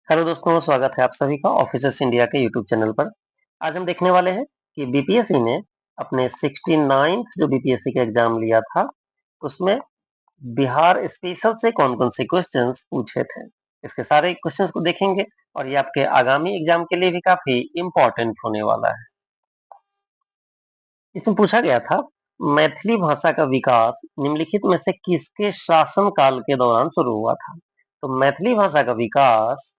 Hello दोस्तों, स्वागत है आप सभी का ऑफिसर्स इंडिया के यूट्यूब चैनल पर। आज हम देखने वाले हैं कि बीपीएससी ने अपने 69th जो बीपीएससी का एग्जाम लिया था उसमें बिहार स्पेशल से कौन कौन से क्वेश्चंस पूछे थे। इसके सारे क्वेश्चंस को देखेंगे और ये आपके आगामी एग्जाम के लिए भी काफी इम्पोर्टेंट होने वाला है। इसमें पूछा गया था, मैथिली भाषा का विकास निम्नलिखित में से किसके शासन काल के दौरान शुरू हुआ था। तो मैथिली भाषा का विकास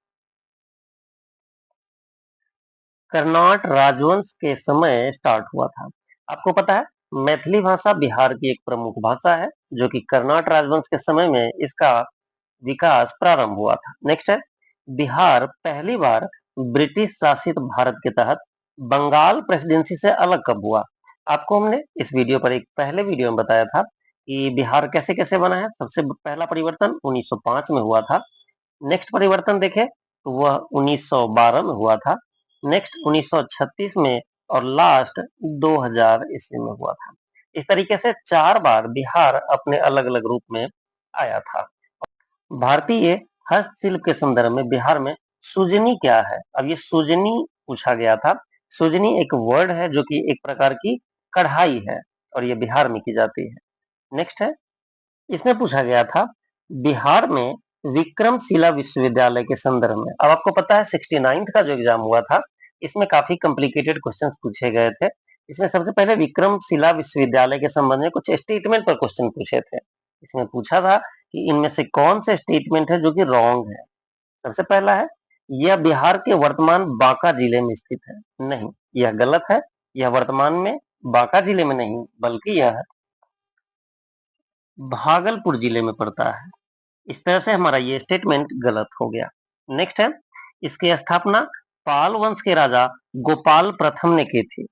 कर्नाट राजवंश के समय स्टार्ट हुआ था। आपको पता है, मैथिली भाषा बिहार की एक प्रमुख भाषा है जो कि कर्नाट राजवंश के समय में इसका विकास प्रारंभ हुआ था। नेक्स्ट है, बिहार पहली बार ब्रिटिश शासित भारत के तहत बंगाल प्रेसिडेंसी से अलग कब हुआ। आपको हमने इस वीडियो पर एक पहले वीडियो में बताया था कि बिहार कैसे कैसे बना है। सबसे पहला परिवर्तन 1905 में हुआ था। नेक्स्ट परिवर्तन देखें तो वह 1912 में हुआ था। नेक्स्ट 1936 में और लास्ट 2000 ईस्वी में हुआ था। इस तरीके से 4 बार बिहार अपने अलग अलग रूप में आया था। भारतीय हस्तशिल्प के संदर्भ में बिहार में सुजनी क्या है। अब ये सुजनी पूछा गया था। सुजनी एक वर्ड है जो कि एक प्रकार की कढ़ाई है और ये बिहार में की जाती है। नेक्स्ट है, इसमें पूछा गया था बिहार में विक्रमशिला विश्वविद्यालय के संदर्भ में। अब आपको पता है 69th का जो एग्जाम हुआ था इसमें काफी कॉम्प्लिकेटेड क्वेश्चंस पूछे गए थे। इसमें सबसे पहले विक्रमशिला विश्वविद्यालय के संबंध में कुछ स्टेटमेंट पर क्वेश्चन पूछे थे। इसमें पूछा था कि इनमें से कौन से स्टेटमेंट है जो कि रॉन्ग है। सबसे पहला है, यह बिहार के वर्तमान बांका जिले में स्थित है। नहीं, यह गलत है। यह वर्तमान में बांका जिले में नहीं बल्कि यह भागलपुर जिले में पड़ता है। इस तरह से हमारा ये स्टेटमेंट गलत हो गया। नेक्स्ट है, इसकी स्थापना पाल वंश के राजा गोपाल प्रथम ने की थी।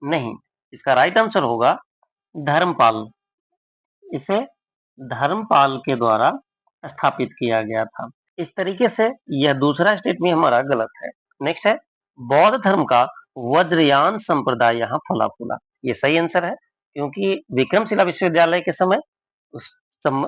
नहीं, इसका राइट आंसर होगा धर्मपाल। इसे धर्मपाल के द्वारा स्थापित किया गया था। इस तरीके से यह दूसरा स्टेटमेंट हमारा गलत है। नेक्स्ट है, बौद्ध धर्म का वज्रयान संप्रदाय यहाँ फला फूला। ये सही आंसर है क्योंकि विक्रमशिला विश्वविद्यालय के समय उस सम,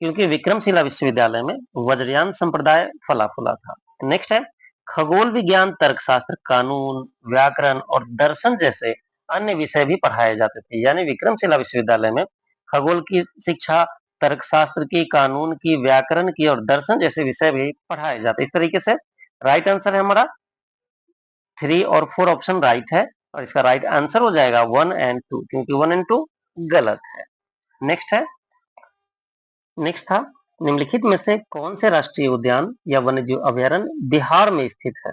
क्योंकि विक्रमशिला विश्वविद्यालय में वज्रयान संप्रदाय फला फूला था। नेक्स्ट है, खगोल विज्ञान, तर्कशास्त्र, कानून, व्याकरण और दर्शन जैसे अन्य विषय भी पढ़ाए जाते थे। यानी विक्रमशिला विश्वविद्यालय में खगोल की शिक्षा, तर्कशास्त्र की, कानून की, व्याकरण की और दर्शन जैसे विषय भी पढ़ाए जाते। इस तरीके से राइट आंसर है हमारा 3 और 4 ऑप्शन राइट है और इसका राइट आंसर हो जाएगा 1 एंड 2 क्योंकि 1 एंड 2 गलत है। नेक्स्ट है, नेक्स्ट था, निम्नलिखित में से कौन से राष्ट्रीय उद्यान या वन्यजीव अभयारण्य बिहार में स्थित है।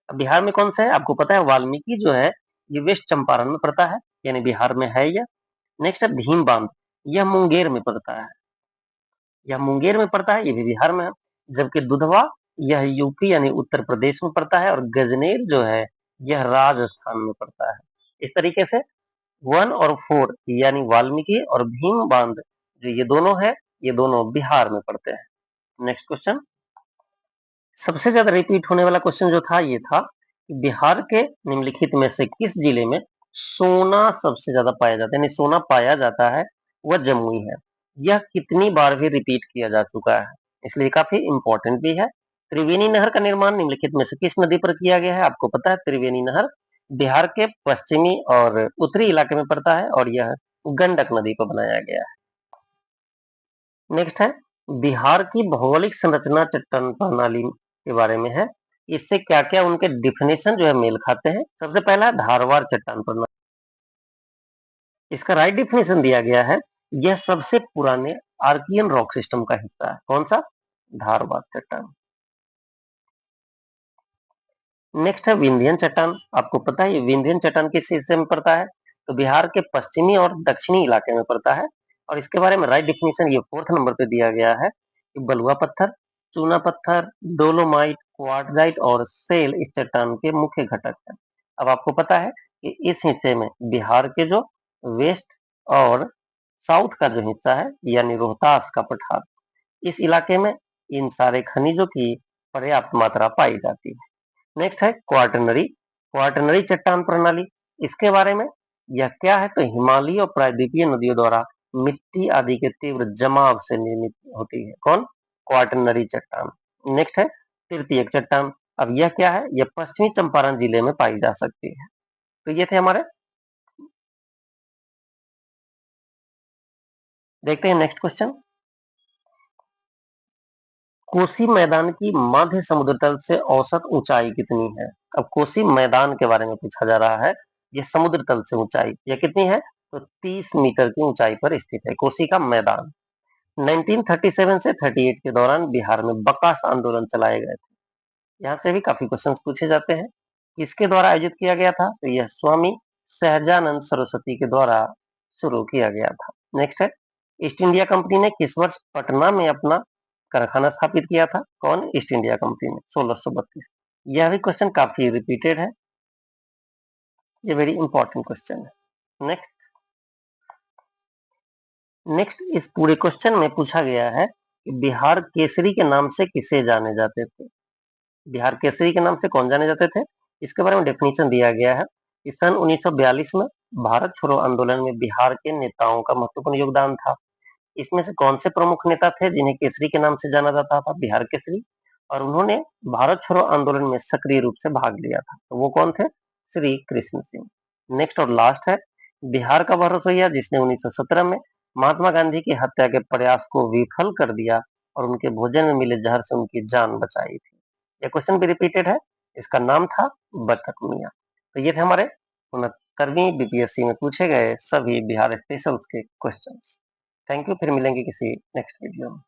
अब बिहार में कौन सा है आपको पता है, वाल्मीकि जो है ये वेस्ट चंपारण में पड़ता है यानी बिहार में है यह। नेक्स्ट है भीम बांध, यह मुंगेर में पड़ता है। यह मुंगेर में पड़ता है, ये भी बिहार में है। जबकि दुधवा यह यूपी यानी उत्तर प्रदेश में पड़ता है और गजनेर जो है यह राजस्थान में पड़ता है। इस तरीके से 1 और 4 यानी वाल्मीकि और भीम बांध जो ये दोनों है ये दोनों बिहार में पड़ते हैं। नेक्स्ट क्वेश्चन, सबसे ज्यादा रिपीट होने वाला क्वेश्चन जो था ये था कि बिहार के निम्नलिखित में से किस जिले में सोना सबसे ज्यादा पाया जाता है, यानी सोना पाया जाता है वह जमुई है। यह कितनी बार भी रिपीट किया जा चुका है इसलिए काफी इंपॉर्टेंट भी है। त्रिवेणी नहर का निर्माण निम्नलिखित में से किस नदी पर किया गया है। आपको पता है त्रिवेणी नहर बिहार के पश्चिमी और उत्तरी इलाके में पड़ता है और यह गंडक नदी पर बनाया गया है। नेक्स्ट है, बिहार की भौगोलिक संरचना चट्टान प्रणाली के बारे में है। इससे क्या क्या उनके डिफिनेशन जो है मेल खाते हैं। सबसे पहला धारवाड़ चट्टान प्रणाली, इसका राइट डिफिनेशन दिया गया है, यह सबसे पुराने आर्कियन रॉक सिस्टम का हिस्सा है। कौन सा, धारवाड़ चट्टान। नेक्स्ट है विंध्यन चट्टान, आपको पता है ये विंध्यन चट्टान किस हिस्से में पड़ता है, तो बिहार के पश्चिमी और दक्षिणी इलाके में पड़ता है। और इसके बारे में राइट डिफिनेशन ये 4th नंबर पे दिया गया है कि बलुआ पत्थर, चूना पत्थर, डोलोमाइट, क्वार्टजाइट और सेल इस चट्टान के मुख्य घटक है। अब आपको पता है कि इस हिस्से में बिहार के जो वेस्ट और साउथ का जो हिस्सा है यानी रोहतास का पठार, इस इलाके में इन सारे खनिजों की पर्याप्त मात्रा पाई जाती है। नेक्स्ट है क्वार्टनरी, क्वार्टनरी चट्टान प्रणाली। इसके बारे में यह क्या है, तो हिमालय और प्रायद्वीपीय नदियों द्वारा मिट्टी आदि के तीव्र जमाव से निर्मित होती है। कौन, क्वार्टनरी चट्टान। नेक्स्ट है तृतीयक चट्टान। अब यह क्या है? यह पश्चिमी चंपारण जिले में पाई जा सकती है। तो ये थे हमारे। देखते हैं नेक्स्ट क्वेश्चन। कोसी मैदान की मध्य समुद्र तल से औसत ऊंचाई कितनी है? अब कोसी मैदान के बारे में पूछा जा रहा है। ये समुद्र तल से ऊंचाई यह कितनी है? तो 30 मीटर की ऊंचाई पर स्थित है कोसी का मैदान। 1937 से 38 के दौरान बिहार में बकास आंदोलन चलाए गए थे। यहाँ से भी काफी क्वेश्चंस पूछे जाते हैं। किसके द्वारा आयोजित किया गया था? तो यह स्वामी सहजानंद सरस्वती के द्वारा शुरू किया गया था। नेक्स्ट है, ईस्ट इंडिया कंपनी ने किस वर्ष पटना में अपना कारखाना स्थापित किया था? कौन? ईस्ट इंडिया कंपनी ने 1632। यह भी क्वेश्चन काफी रिपीटेड है, ये वेरी इंपॉर्टेंट क्वेश्चन है। नेक्स्ट इस पूरे क्वेश्चन में पूछा गया है कि बिहार केसरी के नाम से किसे जाने जाते थे? बिहार केसरी के नाम से कौन जाने जाते थे? इसके बारे में डेफिनेशन दिया गया है कि सन 1942 में भारत छोड़ो आंदोलन में बिहार के नेताओं का महत्वपूर्ण योगदान था। इसमें से कौन से प्रमुख नेता थे जिन्हें केसरी के नाम से जाना जाता था? बिहार केसरी। और उन्होंने भारत छोड़ो आंदोलन में सक्रिय रूप से भाग लिया था। तो वो कौन थे? श्री कृष्ण सिंह। नेक्स्ट और लास्ट है, बिहार का वह रसोइया जिसने 1917 में महात्मा गांधी की हत्या के प्रयास को विफल कर दिया और उनके भोजन में मिले जहर से उनकी जान बचाई थी। यह क्वेश्चन भी रिपीटेड है। इसका नाम था बतक मियां। तो ये थे हमारे 69वीं बीपीएससी में पूछे गए सभी बिहार स्पेशल्स के क्वेश्चंस। Thank you. फिर मिलेंगे किसी नेक्स्ट वीडियो में।